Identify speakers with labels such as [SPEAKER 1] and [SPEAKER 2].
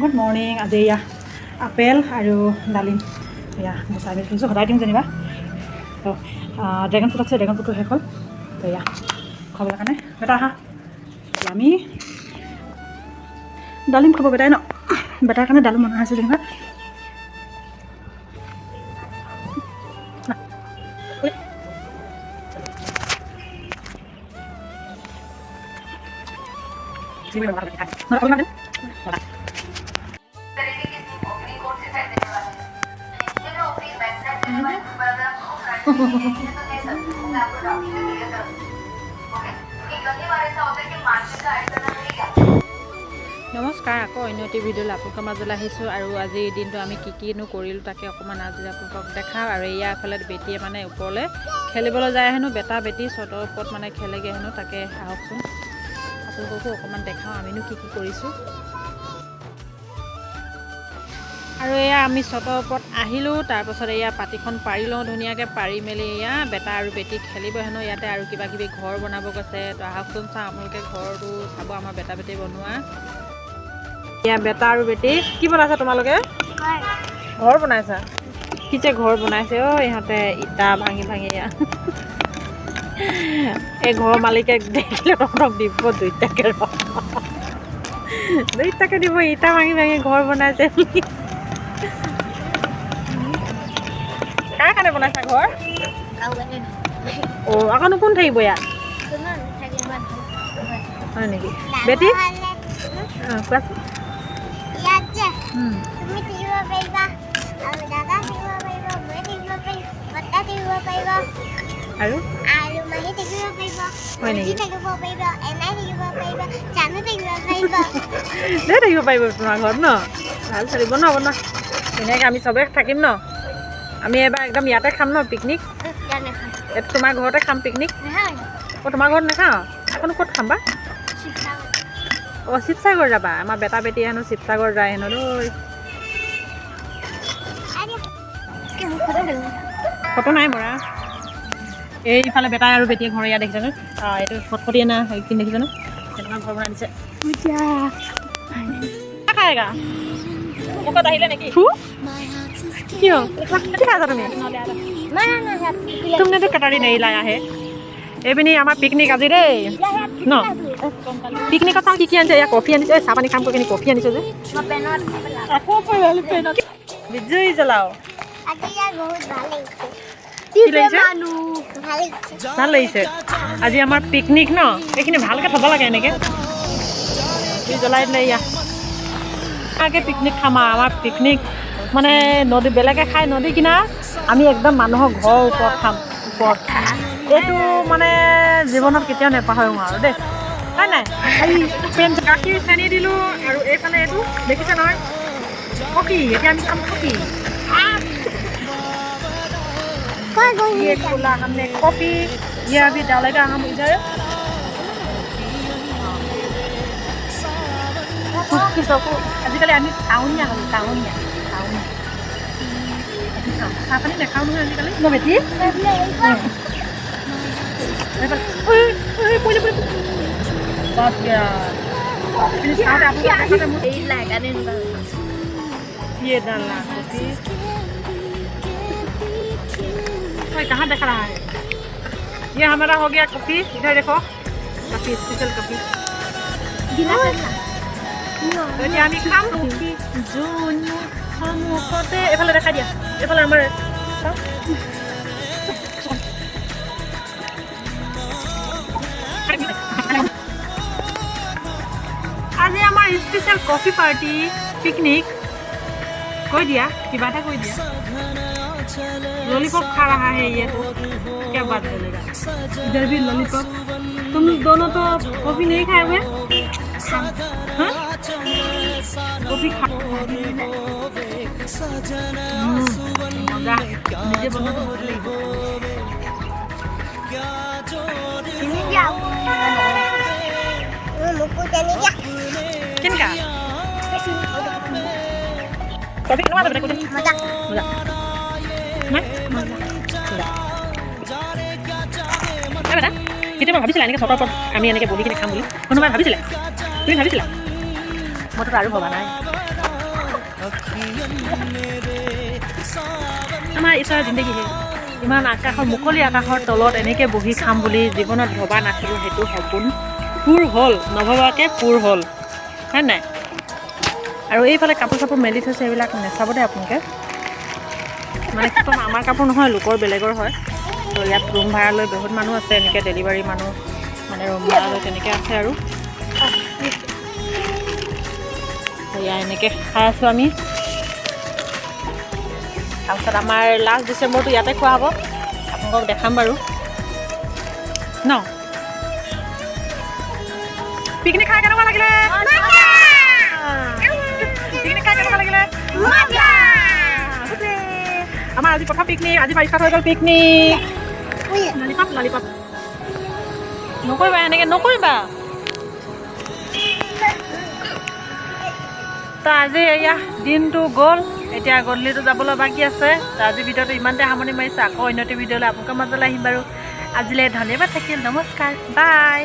[SPEAKER 1] Good morning. আজি এয়া apple আৰু ডালিম এয়া গুচাই মেলি থৈছোঁ, সদায় দিম যেনিবা। তো ড্ৰেগন ফ্ৰুট আছে, ড্ৰেগন ফ্ৰুটটো শেষ হ'ল। তো এয়া খাবলৈ কাৰণে বেটা আহা, আমি ডালিম খাব বেটাই ন, বেটাৰ কাৰণে ডালিম বনোৱা হৈছে যেনিবা।
[SPEAKER 2] নমস্কাৰ, আকৌ অন্য এটি ভিডিঅ'লৈ আপোনালোকৰ মাজলৈ আহিছোঁ। আৰু আজিৰ দিনটো আমি কিনো কৰিলোঁ তাকে অকণমান আজি আপোনালোকক দেখাওঁ। আৰু ইয়াৰ ফালে বেটীয়ে মানে ওপৰলৈ খেলিবলৈ যায় হেনো, বেটা বেটী চটৰ ওপৰত মানে খেলেগৈ হেনো। তাকে আহকচোন আপোনালোককো অকণমান দেখাওঁ আমিনো কি কৰিছোঁ। আৰু এয়া আমি চটৰ ওপৰত আহিলোঁ, তাৰপাছত এয়া পাতিখন পাৰি লওঁ ধুনীয়াকৈ। পাৰি মেলি এয়া বেটা আৰু বেটী খেলিব হেনো ইয়াতে, আৰু কিবা কিবি ঘৰ বনাব গৈছে। তো আহকচোন চাওঁ আপোনালোকে ঘৰটো চাব, আমাৰ বেটা বেটী বনোৱা। এয়া বেটা আৰু বেটী কি বনাইছা তোমালোকে? ঘৰ বনাইছা? কি যে ঘৰ বনাইছে অ' ইহঁতে, ইটা ভাঙি ভাঙি। এয়া এই ঘৰৰ মালিকে দেখিলে তহঁতক দিব দুইটাকে দিব, ইটা ভাঙি ভাঙি ঘৰ বনাইছে। কাৰ কাৰণে বনাইছা ঘৰ? অ' আকৌ কোন থাকিব ইয়াত? হয় নেকি? বেটী কোৱাচোন। আৰু হয় নেকি? থাকিব পাৰিব তোমাৰ ঘৰত ন? ভাল চলিব ন? বনোৱা ধুনীয়াকৈ, আমি চবেই থাকিম ন? আমি এবাৰ একদম ইয়াতে খাম ন পিকনিক? তোমাৰ ঘৰতে খাম পিকনিক। অ' তোমাৰ ঘৰত নাখাওঁ? আকৌ ক'ত খাম বা? অ' শিৱসাগৰ যাবা? আমাৰ বেটা বেটী হেনো শিৱসাগৰ যায় হেনো দেই। ফটো নাই মৰা। এইফালে বেটাই আৰু বেটীয়ে ঘৰ ইয়াত দেখিছেনে? এইটো ফটফটিয়ে না সেইখিনি দেখিছেনে? তেনেকুৱা ঘৰ বনাই দিছে। খায়গা মুখত আহিলে নেকি? কিয় কি খাইছা তুমি? तुमने तो कटारी नहीं लाया है। এইপিনি আমাৰ পিকনিক আজি দেই ন? পিকনিকত চাওঁ কি কি আনিছে। এয়া কফি আনিছে, চাহ পানী খাম কৰি কফি আনিছে যে। বিজুই জ্বলাও। ভাল লাগিছে আজি আমাৰ পিকনিক ন? এইখিনি ভালকৈ থ'ব লাগে এনেকৈ জ্বলাই দিলে। ইয়া আগে পিকনিক খাম আৰু আমাৰ পিকনিক মানে নদী বেলেগে খাই নদী কিনাৰ, আমি একদম মানুহৰ ঘৰৰ ওপৰত খাম। ওপৰত এইটো মানে জীৱনত কেতিয়াও নেপাহৰোঁ আৰু দেই, হয় নাই? এই গাখীৰ চেনি দিলোঁ, আৰু এইফালে এইটো দেখিছে নহয় কফি। এতিয়া আমি খাম কফি। ये खोला हमने कॉफी, ये अभी डालेगा हम इधर। আজিকালি আমি টাউনীয়া হ'লোঁ, টাউনীয়া চাহ পানী নাখাওঁ নহয় আজিকালি ন বেটী? ये डालना कॉफी कहाँ देख रहा है? ये हमारा हो गया कॉफी। इधर देखो कॉफी, स्पेशल कॉफी। এতিয়া আমি খাম সন্মুখতে। এইফালে দেখাই দিয়া, এইফালে আমাৰ আজি আমাৰ স্পেচিয়েল কফি পাৰ্টি पिकनिक। কৈ দিয়া কিবা এটা কৈ দিয়া। लॉलीपॉप खा रहा है ये, तो क्या बात बोलेगा? इधर भी लॉलीपॉप। तुम दोनों तो कॉफी नहीं खाए हुए? हाँ? कॉफी खा मजा मुझे बना तो बोल रही किनका कॉफी किनवा दे बेटा? मजा मजा বেটা কেতিয়াবা ভাবিছিলা এনেকৈ চটৰ ওপৰত আমি এনেকৈ বহি কিনে খাম বুলি? কোনোবাই ভাবিছিলে? তুমি ভাবিছিলা? মইতো আৰু ভবা নাই। আমাৰ ঈশ্বৰৰ জিন্দগীহে ইমান আকাশৰ মুকলি আকাশৰ তলত এনেকৈ বহি খাম বুলি জীৱনত ভবা নাছিলোঁ। সেইটো সপোন পূৰ হ'ল, নভবাকৈ পূৰ হ'ল, হয় নাই? আৰু এইফালে কাপোৰ চাপোৰ মেলি থৈছে, এইবিলাক নেচাব দে আপোনালোকে। মানে কি ক'ম, আমাৰ কাপোৰ নহয়, লোকৰ বেলেগৰ হয়। তো ইয়াত ৰুম ভাড়া লৈ বহুত মানুহ আছে, এনেকৈ ডেলিভাৰী মানুহ মানে ৰুম ভাড়া লৈ তেনেকৈ আছে আৰু এয়া এনেকৈ খাই আছোঁ আমি। তাৰপিছত আমাৰ লাষ্ট ডিচেম্বৰটো ইয়াতে খোৱা হ'ব, আপোনালোকক দেখাম বাৰু ন। পিকনিক খাই কেনেকুৱা লাগিলে? পিকনিক খাই কেনেকুৱা লাগিলে? আমাৰ আজি প্ৰথম পিকনিক, আজি বাৰিষাত হৈ গ'ল পিকনিক। ললিপপ ললিপপ নকৰিবা, এনেকৈ নকৰিবা। তো আজি এয়া দিনটো গ'ল, এতিয়া গধূলিটো যাবলৈ বাকী আছে। তো আজি ভিডিঅ'টো ইমানতে সামৰণি মাৰিছোঁ। আকৌ অন্য এটা ভিডিঅ'লৈ আপোনালোকৰ মাজলৈ আহিম বাৰু। আজিলৈ ধন্যবাদ থাকিল, নমস্কাৰ, বাই।